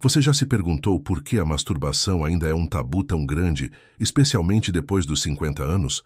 Você já se perguntou por que a masturbação ainda é um tabu tão grande, especialmente depois dos 50 anos?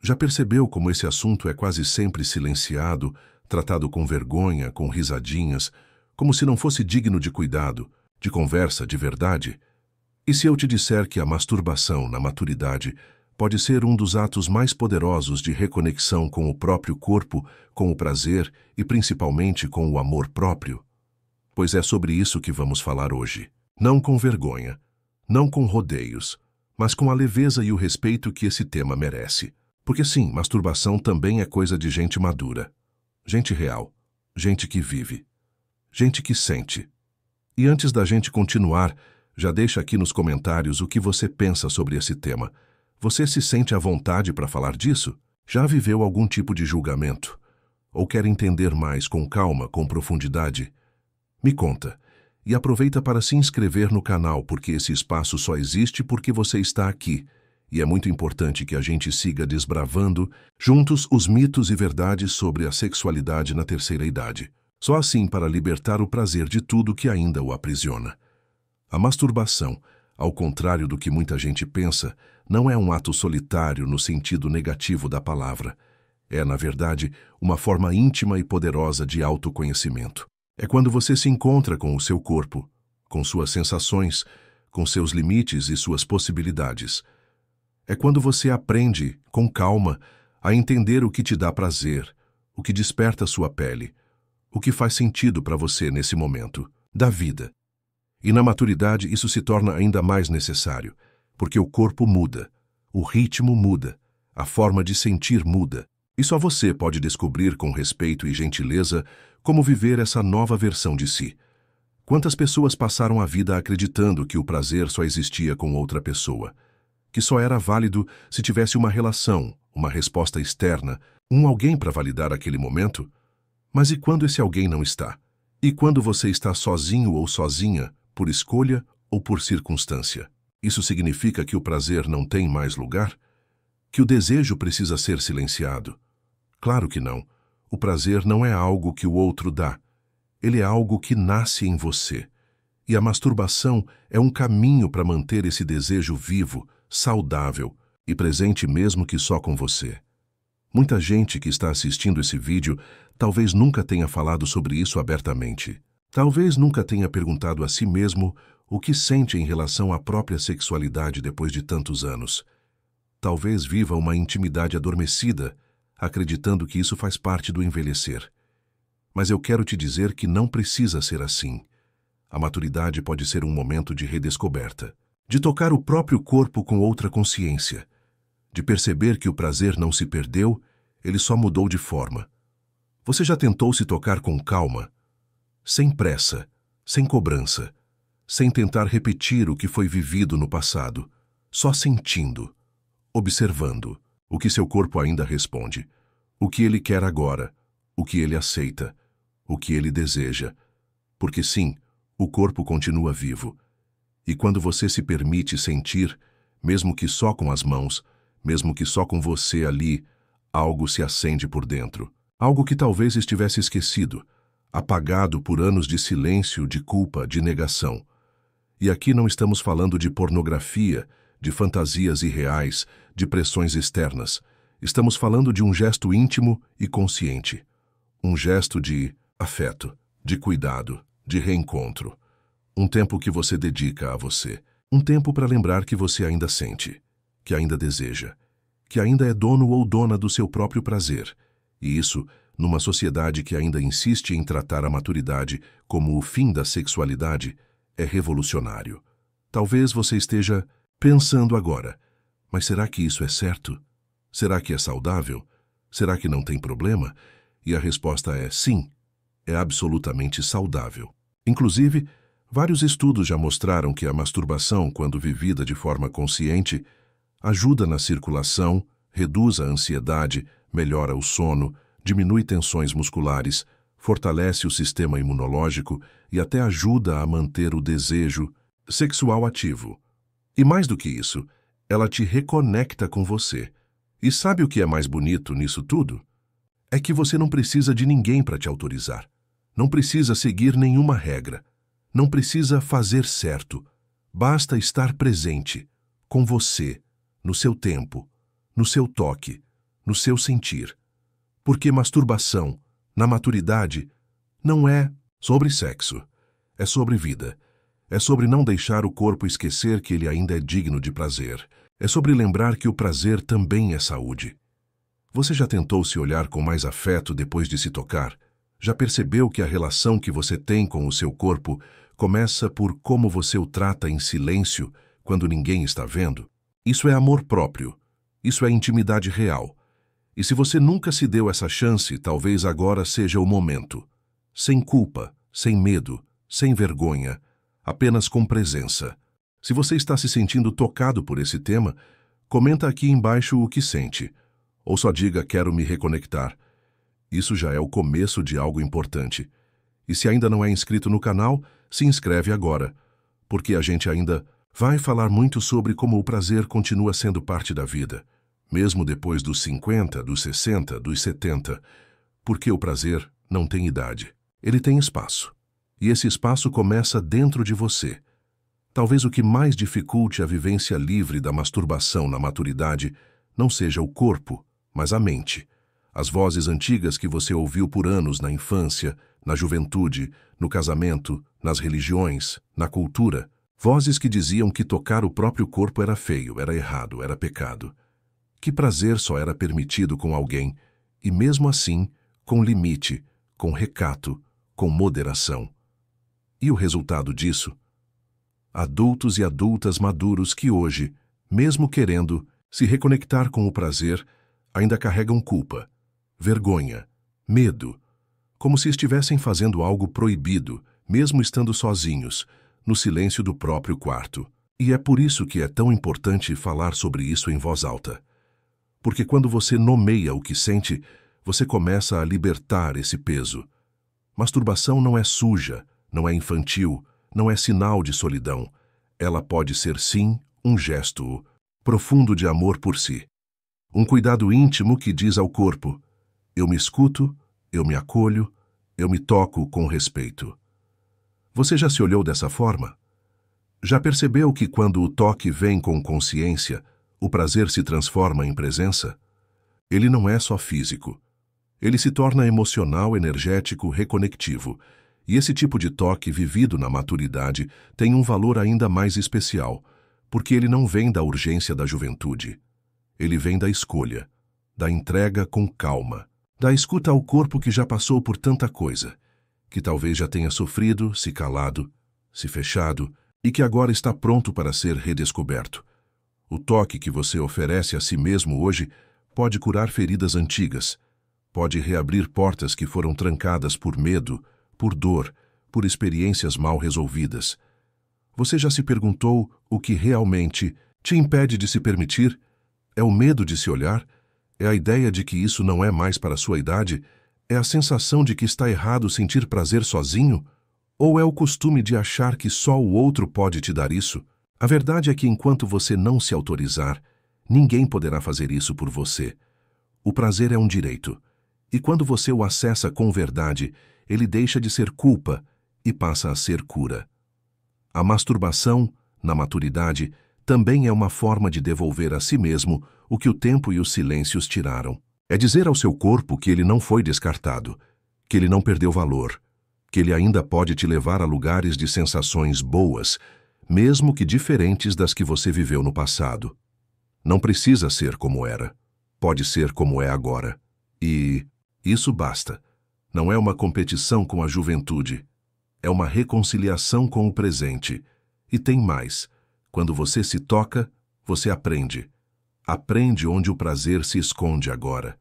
Já percebeu como esse assunto é quase sempre silenciado, tratado com vergonha, com risadinhas, como se não fosse digno de cuidado, de conversa de verdade? E se eu te disser que a masturbação, na maturidade, pode ser um dos atos mais poderosos de reconexão com o próprio corpo, com o prazer e principalmente com o amor próprio? Pois é sobre isso que vamos falar hoje. Não com vergonha, não com rodeios, mas com a leveza e o respeito que esse tema merece. Porque sim, masturbação também é coisa de gente madura. Gente real, gente que vive, gente que sente. E antes da gente continuar, já deixa aqui nos comentários o que você pensa sobre esse tema. Você se sente à vontade para falar disso? Já viveu algum tipo de julgamento? Ou quer entender mais com calma, com profundidade? Me conta. E aproveita para se inscrever no canal, porque esse espaço só existe porque você está aqui. E é muito importante que a gente siga desbravando juntos os mitos e verdades sobre a sexualidade na terceira idade. Só assim para libertar o prazer de tudo que ainda o aprisiona. A masturbação, ao contrário do que muita gente pensa, não é um ato solitário no sentido negativo da palavra. É, na verdade, uma forma íntima e poderosa de autoconhecimento. É quando você se encontra com o seu corpo, com suas sensações, com seus limites e suas possibilidades. É quando você aprende, com calma, a entender o que te dá prazer, o que desperta sua pele, o que faz sentido para você nesse momento da vida. E na maturidade isso se torna ainda mais necessário, porque o corpo muda, o ritmo muda, a forma de sentir muda. E só você pode descobrir com respeito e gentileza como viver essa nova versão de si. Quantas pessoas passaram a vida acreditando que o prazer só existia com outra pessoa, que só era válido se tivesse uma relação, uma resposta externa, alguém para validar aquele momento? Mas e quando esse alguém não está? E quando você está sozinho ou sozinha, por escolha ou por circunstância? Isso significa que o prazer não tem mais lugar? Que o desejo precisa ser silenciado? Claro que não. O prazer não é algo que o outro dá. Ele é algo que nasce em você. E a masturbação é um caminho para manter esse desejo vivo, saudável e presente mesmo que só com você. Muita gente que está assistindo esse vídeo talvez nunca tenha falado sobre isso abertamente. Talvez nunca tenha perguntado a si mesmo o que sente em relação à própria sexualidade depois de tantos anos. Talvez viva uma intimidade adormecida, acreditando que isso faz parte do envelhecer. Mas eu quero te dizer que não precisa ser assim. A maturidade pode ser um momento de redescoberta, de tocar o próprio corpo com outra consciência, de perceber que o prazer não se perdeu, ele só mudou de forma. Você já tentou se tocar com calma? Sem pressa, sem cobrança, sem tentar repetir o que foi vivido no passado, só sentindo, observando o que seu corpo ainda responde, o que ele quer agora, o que ele aceita, o que ele deseja. Porque sim, o corpo continua vivo. E quando você se permite sentir, mesmo que só com as mãos, mesmo que só com você ali, algo se acende por dentro. Algo que talvez estivesse esquecido, apagado por anos de silêncio, de culpa, de negação. E aqui não estamos falando de pornografia, de fantasias irreais, de pressões externas. Estamos falando de um gesto íntimo e consciente. Um gesto de afeto, de cuidado, de reencontro. Um tempo que você dedica a você. Um tempo para lembrar que você ainda sente, que ainda deseja, que ainda é dono ou dona do seu próprio prazer. E isso, numa sociedade que ainda insiste em tratar a maturidade como o fim da sexualidade, é revolucionário. Talvez você esteja pensando agora, mas será que isso é certo? Será que é saudável? Será que não tem problema? E a resposta é sim, é absolutamente saudável. Inclusive, vários estudos já mostraram que a masturbação, quando vivida de forma consciente, ajuda na circulação, reduz a ansiedade, melhora o sono, diminui tensões musculares, fortalece o sistema imunológico e até ajuda a manter o desejo sexual ativo. E mais do que isso, ela te reconecta com você. E sabe o que é mais bonito nisso tudo? É que você não precisa de ninguém para te autorizar. Não precisa seguir nenhuma regra. Não precisa fazer certo. Basta estar presente, com você, no seu tempo, no seu toque, no seu sentir. Porque masturbação, na maturidade, não é sobre sexo. É sobre vida. É sobre não deixar o corpo esquecer que ele ainda é digno de prazer. É sobre lembrar que o prazer também é saúde. Você já tentou se olhar com mais afeto depois de se tocar? Já percebeu que a relação que você tem com o seu corpo começa por como você o trata em silêncio quando ninguém está vendo? Isso é amor próprio. Isso é intimidade real. E se você nunca se deu essa chance, talvez agora seja o momento. Sem culpa, sem medo, sem vergonha, apenas com presença. Se você está se sentindo tocado por esse tema, comenta aqui embaixo o que sente. Ou só diga quero me reconectar. Isso já é o começo de algo importante. E se ainda não é inscrito no canal, se inscreve agora, porque a gente ainda vai falar muito sobre como o prazer continua sendo parte da vida, mesmo depois dos 50, dos 60, dos 70, porque o prazer não tem idade. Ele tem espaço. E esse espaço começa dentro de você. Talvez o que mais dificulte a vivência livre da masturbação na maturidade não seja o corpo, mas a mente. As vozes antigas que você ouviu por anos na infância, na juventude, no casamento, nas religiões, na cultura. Vozes que diziam que tocar o próprio corpo era feio, era errado, era pecado. Que prazer só era permitido com alguém, e mesmo assim, com limite, com recato, com moderação. E o resultado disso? Adultos e adultas maduros que hoje, mesmo querendo se reconectar com o prazer, ainda carregam culpa, vergonha, medo, como se estivessem fazendo algo proibido, mesmo estando sozinhos, no silêncio do próprio quarto. E é por isso que é tão importante falar sobre isso em voz alta. Porque quando você nomeia o que sente, você começa a libertar esse peso. Masturbação não é suja, não é infantil, não é sinal de solidão. Ela pode ser, sim, um gesto profundo de amor por si. Um cuidado íntimo que diz ao corpo: eu me escuto, eu me acolho, eu me toco com respeito. Você já se olhou dessa forma? Já percebeu que quando o toque vem com consciência, o prazer se transforma em presença? Ele não é só físico. Ele se torna emocional, energético, reconectivo. E esse tipo de toque vivido na maturidade tem um valor ainda mais especial, porque ele não vem da urgência da juventude. Ele vem da escolha, da entrega com calma, da escuta ao corpo que já passou por tanta coisa, que talvez já tenha sofrido, se calado, se fechado e que agora está pronto para ser redescoberto. O toque que você oferece a si mesmo hoje pode curar feridas antigas, pode reabrir portas que foram trancadas por medo, por dor, por experiências mal resolvidas. Você já se perguntou o que realmente te impede de se permitir? É o medo de se olhar? É a ideia de que isso não é mais para a sua idade? É a sensação de que está errado sentir prazer sozinho? Ou é o costume de achar que só o outro pode te dar isso? A verdade é que enquanto você não se autorizar, ninguém poderá fazer isso por você. O prazer é um direito. E quando você o acessa com verdade, ele deixa de ser culpa e passa a ser cura. A masturbação, na maturidade, também é uma forma de devolver a si mesmo o que o tempo e os silêncios tiraram. É dizer ao seu corpo que ele não foi descartado, que ele não perdeu valor, que ele ainda pode te levar a lugares de sensações boas, mesmo que diferentes das que você viveu no passado. Não precisa ser como era. Pode ser como é agora. E isso basta. Não é uma competição com a juventude. É uma reconciliação com o presente. E tem mais. Quando você se toca, você aprende. Aprende onde o prazer se esconde agora.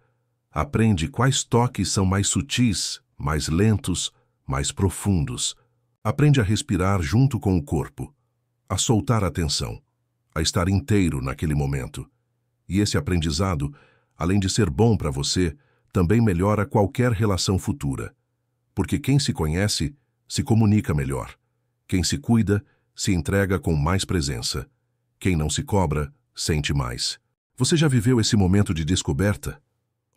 Aprende quais toques são mais sutis, mais lentos, mais profundos. Aprende a respirar junto com o corpo, a soltar a tensão, a estar inteiro naquele momento. E esse aprendizado, além de ser bom para você, também melhora qualquer relação futura. Porque quem se conhece, se comunica melhor. Quem se cuida, se entrega com mais presença. Quem não se cobra, sente mais. Você já viveu esse momento de descoberta?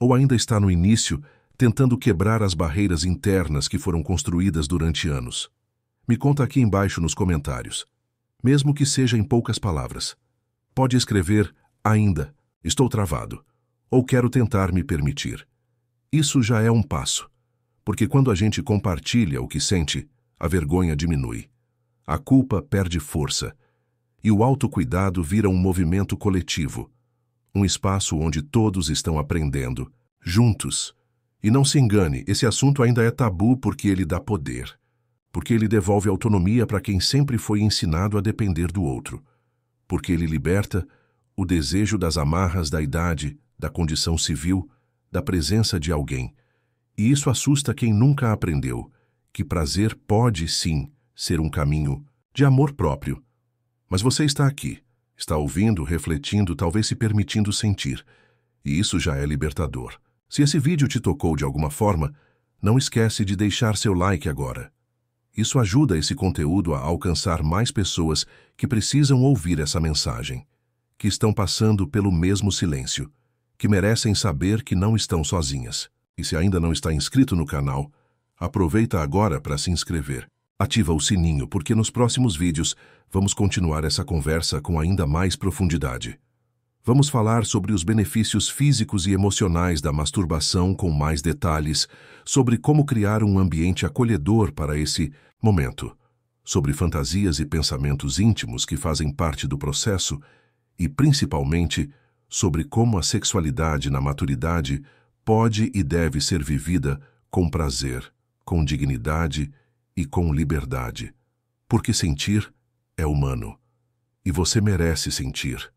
Ou ainda está no início, tentando quebrar as barreiras internas que foram construídas durante anos? Me conta aqui embaixo nos comentários, mesmo que seja em poucas palavras. Pode escrever ainda, estou travado, ou quero tentar me permitir. Isso já é um passo, porque quando a gente compartilha o que sente, a vergonha diminui, a culpa perde força, e o autocuidado vira um movimento coletivo, um espaço onde todos estão aprendendo, juntos. E não se engane, esse assunto ainda é tabu porque ele dá poder, porque ele devolve autonomia para quem sempre foi ensinado a depender do outro, porque ele liberta o desejo das amarras da idade, da condição civil, da presença de alguém. E isso assusta quem nunca aprendeu, que prazer pode, sim, ser um caminho de amor próprio. Mas você está aqui, está ouvindo, refletindo, talvez se permitindo sentir. E isso já é libertador. Se esse vídeo te tocou de alguma forma, não esquece de deixar seu like agora. Isso ajuda esse conteúdo a alcançar mais pessoas que precisam ouvir essa mensagem, que estão passando pelo mesmo silêncio, que merecem saber que não estão sozinhas. E se ainda não está inscrito no canal, aproveita agora para se inscrever. Ativa o sininho, porque nos próximos vídeos vamos continuar essa conversa com ainda mais profundidade. Vamos falar sobre os benefícios físicos e emocionais da masturbação com mais detalhes, sobre como criar um ambiente acolhedor para esse momento, sobre fantasias e pensamentos íntimos que fazem parte do processo e, principalmente, sobre como a sexualidade na maturidade pode e deve ser vivida com prazer, com dignidade e com liberdade. Porque sentir é humano. E você merece sentir.